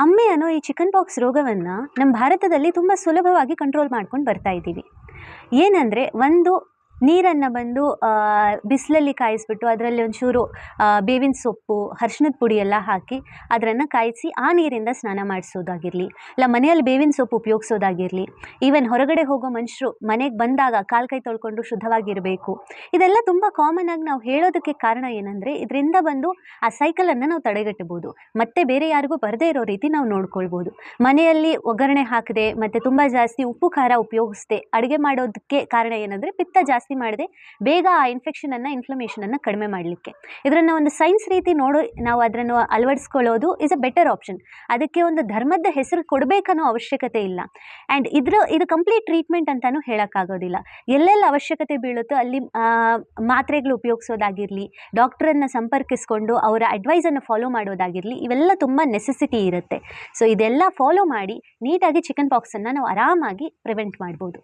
ಅಮ್ಮೆ ಅನ್ನೋ ಈ ಚಿಕನ್ ಪಾಕ್ಸ್ ರೋಗವನ್ನು ನಮ್ಮ ಭಾರತದಲ್ಲಿ ತುಂಬ ಸುಲಭವಾಗಿ ಕಂಟ್ರೋಲ್ ಮಾಡ್ಕೊಂಡು ಬರ್ತಾ ಇದ್ದೀವಿ. ಏನಂದರೆ, ಒಂದು ನೀರನ್ನು ಬಂದು ಬಿಸಿಲಲ್ಲಿ ಕಾಯಿಸ್ಬಿಟ್ಟು ಅದರಲ್ಲಿ ಒಂಚೂರು ಬೇವಿನ ಸೊಪ್ಪು, ಅರಿಶಿಣದ ಪುಡಿ ಎಲ್ಲ ಹಾಕಿ ಅದನ್ನು ಕಾಯಿಸಿ ಆ ನೀರಿಂದ ಸ್ನಾನ ಮಾಡಿಸೋದಾಗಿರಲಿ, ಇಲ್ಲ ಮನೆಯಲ್ಲಿ ಬೇವಿನ ಸೊಪ್ಪು ಉಪಯೋಗಿಸೋದಾಗಿರಲಿ, ಈವನ್ ಹೊರಗಡೆ ಹೋಗೋ ಮನುಷ್ಯರು ಮನೆಗೆ ಬಂದಾಗ ಕಾಲು ಕೈ ತೊಳ್ಕೊಂಡು ಶುದ್ಧವಾಗಿರಬೇಕು. ಇದೆಲ್ಲ ತುಂಬ ಕಾಮನ್ ಆಗಿ ನಾವು ಹೇಳೋದಕ್ಕೆ ಕಾರಣ ಏನಂದರೆ, ಇದರಿಂದ ಬಂದು ಆ ಸೈಕಲನ್ನು ನಾವು ತಡೆಗಟ್ಟಬೋದು, ಮತ್ತು ಬೇರೆ ಯಾರಿಗೂ ಬರದೇ ಇರೋ ರೀತಿ ನಾವು ನೋಡ್ಕೊಳ್ಬೋದು. ಮನೆಯಲ್ಲಿ ಒಗ್ಗರಣೆ ಹಾಕದೆ ಮತ್ತು ತುಂಬ ಜಾಸ್ತಿ ಉಪ್ಪು ಖಾರ ಉಪಯೋಗಿಸದೆ ಅಡುಗೆ ಮಾಡೋದಕ್ಕೆ ಕಾರಣ ಏನಂದರೆ, ಪಿತ್ತ ಜಾಸ್ತಿ ಮಾಡದೆ ಬೇಗ ಆ ಇನ್ಫ್ಲಮೇಷನನ್ನು ಕಡಿಮೆ ಮಾಡಲಿಕ್ಕೆ. ಇದನ್ನು ಒಂದು ಸೈನ್ಸ್ ರೀತಿ ನಾವು ಅದನ್ನು ಅಳವಡಿಸ್ಕೊಳ್ಳೋದು ಇಸ್ ಅ ಬೆಟರ್ ಆಪ್ಷನ್. ಅದಕ್ಕೆ ಒಂದು ಧರ್ಮದ ಹೆಸರು ಕೊಡಬೇಕನ್ನೋ ಅವಶ್ಯಕತೆ ಇಲ್ಲ. ಆ್ಯಂಡ್ ಇದು ಕಂಪ್ಲೀಟ್ ಟ್ರೀಟ್ಮೆಂಟ್ ಅಂತಲೂ ಹೇಳೋಕ್ಕಾಗೋದಿಲ್ಲ. ಎಲ್ಲೆಲ್ಲ ಅವಶ್ಯಕತೆ ಬೀಳುತ್ತೋ ಅಲ್ಲಿ ಮಾತ್ರೆಗಳು ಉಪಯೋಗಿಸೋದಾಗಿರಲಿ, ಡಾಕ್ಟ್ರನ್ನು ಸಂಪರ್ಕಿಸ್ಕೊಂಡು ಅವರ ಅಡ್ವೈಸನ್ನು ಫಾಲೋ ಮಾಡೋದಾಗಿರಲಿ, ಇವೆಲ್ಲ ತುಂಬ ನೆಸೆಸಿಟಿ ಇರುತ್ತೆ. ಸೊ ಇದೆಲ್ಲ ಫಾಲೋ ಮಾಡಿ ನೀಟಾಗಿ ಚಿಕನ್ ಪಾಕ್ಸನ್ನು ನಾವು ಆರಾಮಾಗಿ ಪ್ರಿವೆಂಟ್ ಮಾಡ್ಬೋದು.